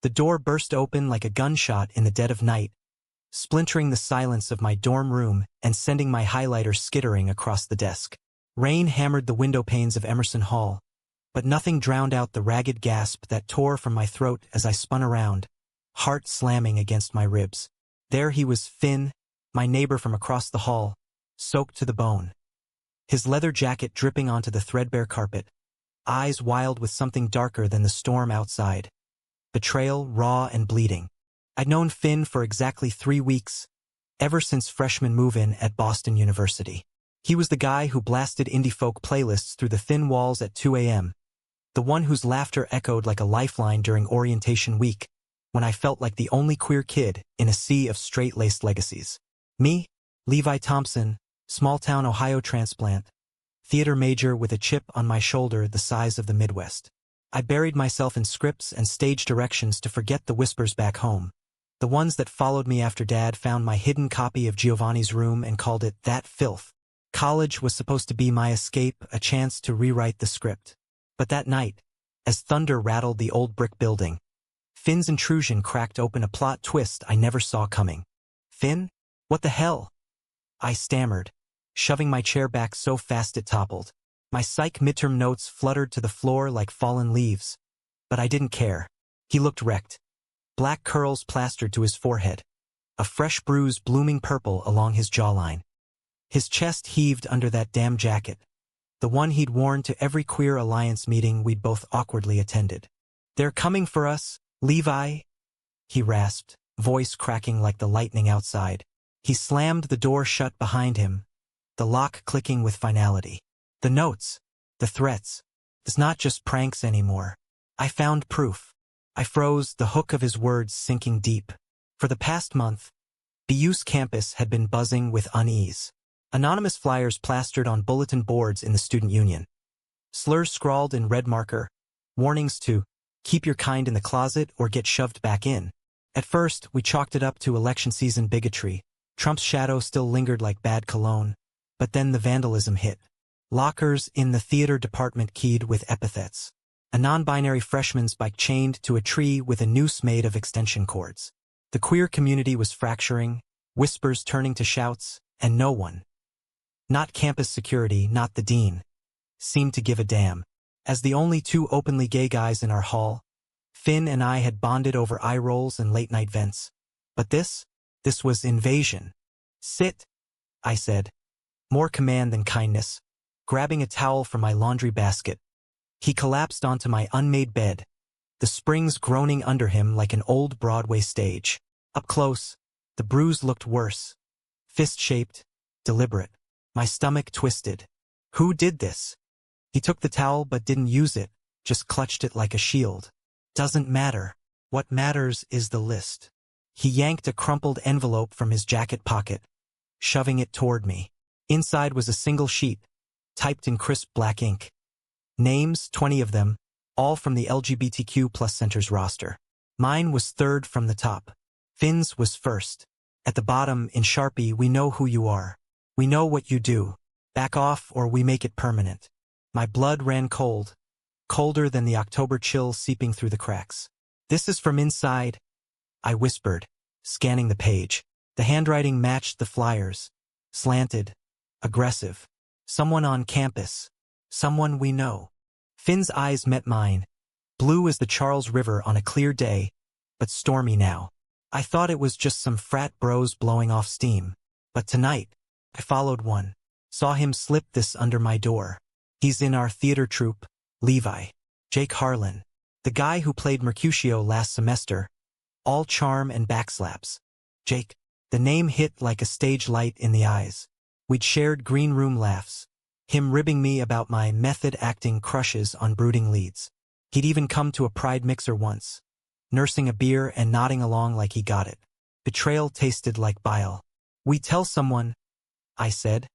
The door burst open like a gunshot in the dead of night, splintering the silence of my dorm room and sending my highlighter skittering across the desk. Rain hammered the window panes of Emerson Hall, but nothing drowned out the ragged gasp that tore from my throat as I spun around, heart slamming against my ribs. There he was, Finn, my neighbor from across the hall, soaked to the bone. His leather jacket dripping onto the threadbare carpet, eyes wild with something darker than the storm outside. Betrayal, raw and bleeding. I'd known Finn for exactly 3 weeks, ever since freshman move-in at Boston University. He was the guy who blasted indie folk playlists through the thin walls at 2 a.m., the one whose laughter echoed like a lifeline during orientation week, when I felt like the only queer kid in a sea of straight-laced legacies. Me, Levi Thompson, small-town Ohio transplant, theater major with a chip on my shoulder the size of the Midwest. I buried myself in scripts and stage directions to forget the whispers back home, the ones that followed me after Dad found my hidden copy of Giovanni's Room and called it That Filth. College was supposed to be my escape, a chance to rewrite the script. But that night, as thunder rattled the old brick building, Finn's intrusion cracked open a plot twist I never saw coming. Finn? What the hell? I stammered, shoving my chair back so fast it toppled. My psych midterm notes fluttered to the floor like fallen leaves. But I didn't care. He looked wrecked. Black curls plastered to his forehead, a fresh bruise blooming purple along his jawline. His chest heaved under that damn jacket, the one he'd worn to every queer alliance meeting we'd both awkwardly attended. "They're coming for us, Levi," he rasped, voice cracking like the lightning outside. He slammed the door shut behind him, the lock clicking with finality. The notes, the threats. It's not just pranks anymore. I found proof. I froze, the hook of his words sinking deep. For the past month, BU's campus had been buzzing with unease. Anonymous flyers plastered on bulletin boards in the student union. Slurs scrawled in red marker, warnings to keep your kind in the closet or get shoved back in. At first, we chalked it up to election season bigotry. Trump's shadow still lingered like bad cologne. But then the vandalism hit. Lockers in the theater department keyed with epithets. A non-binary freshman's bike chained to a tree with a noose made of extension cords. The queer community was fracturing, whispers turning to shouts, and no one, not campus security, not the dean, seemed to give a damn. As the only 2 openly gay guys in our hall, Finn and I had bonded over eye rolls and late-night vents. But this was invasion. "Sit," I said, more command than kindness, grabbing a towel from my laundry basket. He collapsed onto my unmade bed, the springs groaning under him like an old Broadway stage. Up close, the bruise looked worse. Fist-shaped, deliberate. My stomach twisted. Who did this? He took the towel but didn't use it, just clutched it like a shield. Doesn't matter. What matters is the list. He yanked a crumpled envelope from his jacket pocket, shoving it toward me. Inside was a single sheet, typed in crisp black ink. Names, 20 of them, all from the LGBTQ+ Center's roster. Mine was third from the top. Finn's was first. At the bottom, in Sharpie, "We know who you are. We know what you do. Back off or we make it permanent." My blood ran cold, colder than the October chill seeping through the cracks. "This is from inside," I whispered, scanning the page. The handwriting matched the flyers. Slanted, aggressive. Someone on campus. Someone we know. Finn's eyes met mine, blue as the Charles River on a clear day, but stormy now. I thought it was just some frat bros blowing off steam. But tonight, I followed one. Saw him slip this under my door. "He's in our theater troupe, Levi. Jake Harlan. The guy who played Mercutio last semester. All charm and backslaps. Jake." The name hit like a stage light in the eyes. We'd shared green room laughs. Him ribbing me about my method-acting crushes on brooding leads. He'd even come to a Pride mixer once, nursing a beer and nodding along like he got it. Betrayal tasted like bile. "We tell someone," I said.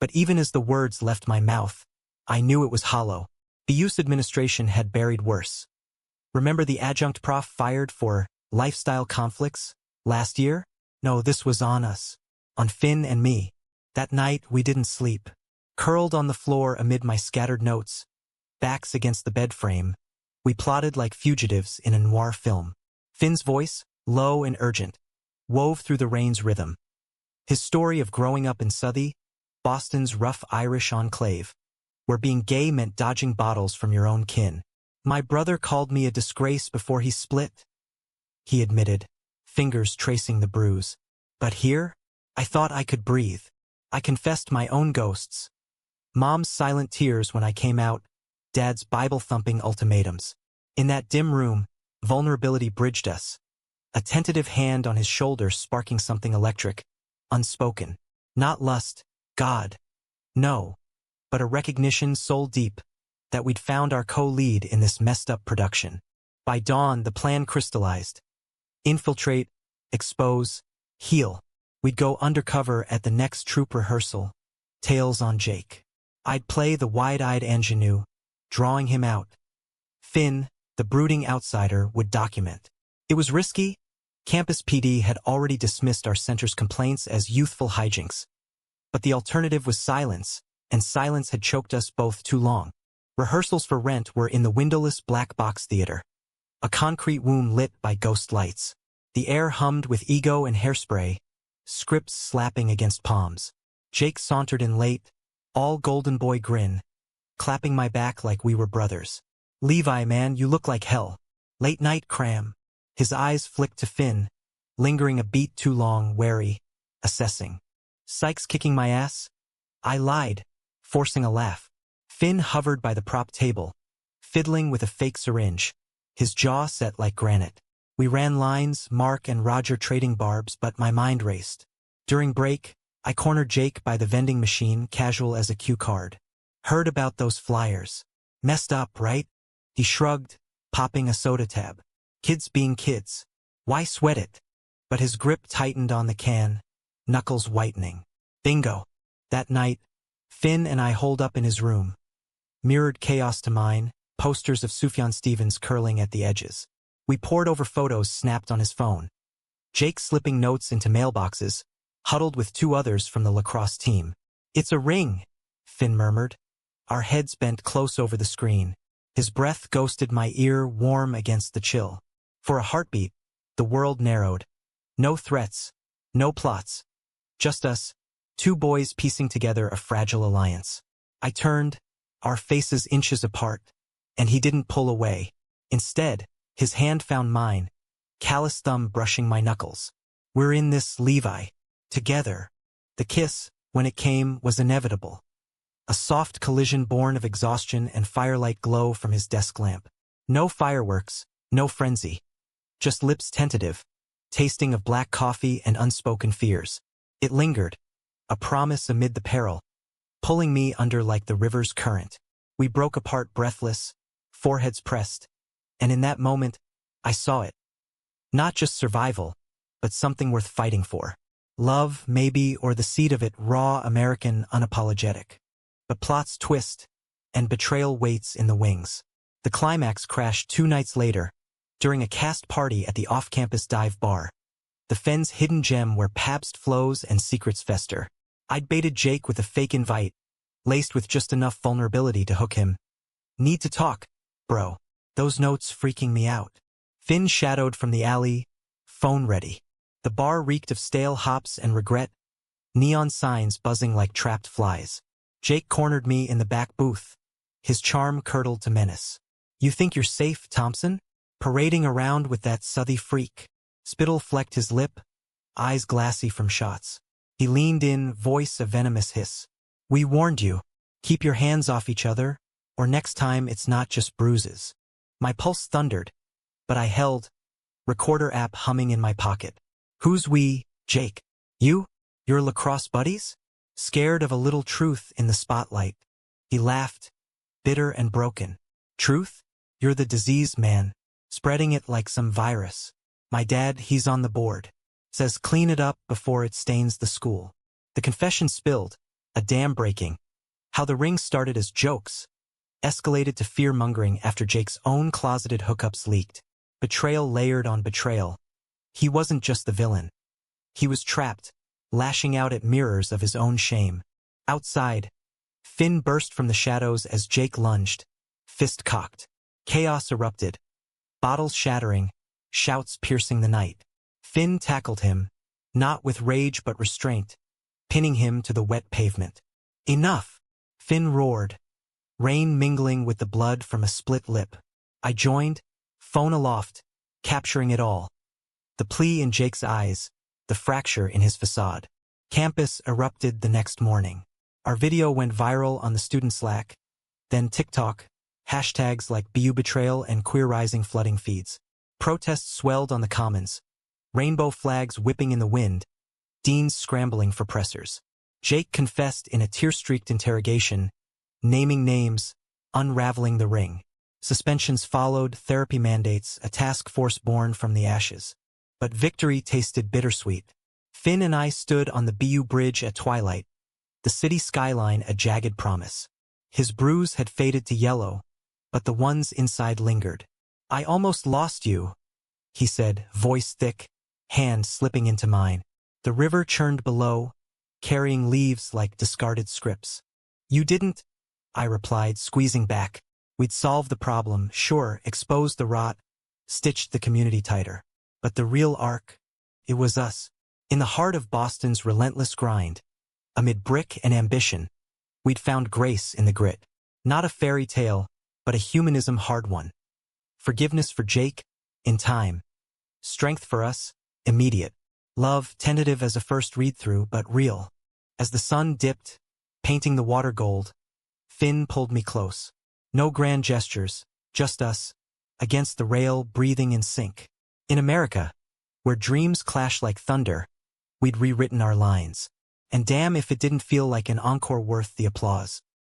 But even as the words left my mouth, I knew it was hollow. The UC administration had buried worse. Remember the adjunct prof fired for lifestyle conflicts last year? No, this was on us. On Finn and me. That night, we didn't sleep. Curled on the floor amid my scattered notes, backs against the bed frame, we plotted like fugitives in a noir film. Finn's voice, low and urgent, wove through the rain's rhythm. His story of growing up in Southie, Boston's rough Irish enclave, where being gay meant dodging bottles from your own kin. My brother called me a disgrace before he split, he admitted, fingers tracing the bruise. But here, I thought I could breathe. I confessed my own ghosts. Mom's silent tears when I came out, Dad's Bible-thumping ultimatums. In that dim room, vulnerability bridged us. A tentative hand on his shoulder sparking something electric, unspoken. Not lust, God. No. But a recognition soul deep that we'd found our co-lead in this messed-up production. By dawn, the plan crystallized. Infiltrate, expose, heal. We'd go undercover at the next troop rehearsal. Tails on Jake. I'd play the wide-eyed ingenue, drawing him out. Finn, the brooding outsider, would document. It was risky. Campus PD had already dismissed our center's complaints as youthful hijinks. But the alternative was silence, and silence had choked us both too long. Rehearsals for Rent were in the windowless black box theater. A concrete womb lit by ghost lights. The air hummed with ego and hairspray, scripts slapping against palms. Jake sauntered in late, all golden boy grin, clapping my back like we were brothers. Levi, man, you look like hell. Late night cram. His eyes flicked to Finn, lingering a beat too long, wary, assessing. Sykes kicking my ass? I lied, forcing a laugh. Finn hovered by the prop table, fiddling with a fake syringe, his jaw set like granite. We ran lines, Mark and Roger trading barbs, but my mind raced. During break, I cornered Jake by the vending machine, casual as a cue card. Heard about those flyers. Messed up, right? He shrugged, popping a soda tab. Kids being kids. Why sweat it? But his grip tightened on the can, knuckles whitening. Bingo. That night, Finn and I holed up in his room. Mirrored chaos to mine, posters of Sufjan Stevens curling at the edges. We pored over photos snapped on his phone. Jake slipping notes into mailboxes, huddled with two others from the lacrosse team. It's a ring, Finn murmured. Our heads bent close over the screen. His breath ghosted my ear, warm against the chill. For a heartbeat, the world narrowed. No threats, no plots. Just us, two boys piecing together a fragile alliance. I turned, our faces inches apart, and he didn't pull away. Instead, his hand found mine, callous thumb brushing my knuckles. We're in this, Levi. Together. The kiss, when it came, was inevitable. A soft collision born of exhaustion and firelight glow from his desk lamp. No fireworks, no frenzy. Just lips tentative, tasting of black coffee and unspoken fears. It lingered, a promise amid the peril, pulling me under like the river's current. We broke apart breathless, foreheads pressed, and in that moment, I saw it. Not just survival, but something worth fighting for. Love, maybe, or the seed of it, raw, American, unapologetic. But plots twist, and betrayal waits in the wings. The climax crashed 2 nights later, during a cast party at the off-campus dive bar. The Fen's hidden gem where Pabst flows and secrets fester. I'd baited Jake with a fake invite, laced with just enough vulnerability to hook him. Need to talk, bro. Those notes freaking me out. Finn shadowed from the alley, phone ready. The bar reeked of stale hops and regret, neon signs buzzing like trapped flies. Jake cornered me in the back booth, his charm curdled to menace. You think you're safe, Thompson? Parading around with that Southie freak. Spittle flecked his lip, eyes glassy from shots. He leaned in, voice a venomous hiss. We warned you. Keep your hands off each other, or next time it's not just bruises. My pulse thundered, but I held, recorder app humming in my pocket. Who's we, Jake? You? Your lacrosse buddies? Scared of a little truth in the spotlight. He laughed, bitter and broken. Truth? You're the disease, man. Spreading it like some virus. My dad, he's on the board. Says clean it up before it stains the school. The confession spilled, a dam breaking. How the ring started as jokes, escalated to fear-mongering after Jake's own closeted hookups leaked. Betrayal layered on betrayal. He wasn't just the villain. He was trapped, lashing out at mirrors of his own shame. Outside, Finn burst from the shadows as Jake lunged, fist cocked. Chaos erupted. Bottles shattering, shouts piercing the night. Finn tackled him, not with rage but restraint, pinning him to the wet pavement. Enough! Finn roared, rain mingling with the blood from a split lip. I joined, phone aloft, capturing it all. The plea in Jake's eyes, the fracture in his facade. Campus erupted the next morning. Our video went viral on the student Slack, then TikTok, hashtags like BU betrayal and queer rising flooding feeds. Protests swelled on the commons, rainbow flags whipping in the wind, deans scrambling for pressers. Jake confessed in a tear-streaked interrogation, naming names, unraveling the ring. Suspensions followed, therapy mandates, a task force born from the ashes. But victory tasted bittersweet. Finn and I stood on the BU bridge at twilight, the city skyline a jagged promise. His bruise had faded to yellow, but the ones inside lingered. I almost lost you, he said, voice thick, hand slipping into mine. The river churned below, carrying leaves like discarded scripts. You didn't, I replied, squeezing back. We'd solved the problem, sure, exposed the rot, stitched the community tighter. But the real arc, it was us. In the heart of Boston's relentless grind, amid brick and ambition, we'd found grace in the grit. Not a fairy tale, but a humanism hard one. Forgiveness for Jake, in time. Strength for us, immediate. Love, tentative as a first read-through, but real. As the sun dipped, painting the water gold, Finn pulled me close. No grand gestures, just us, against the rail, breathing in sync. In America, where dreams clash like thunder, we'd rewritten our lines. And damn if it didn't feel like an encore worth the applause.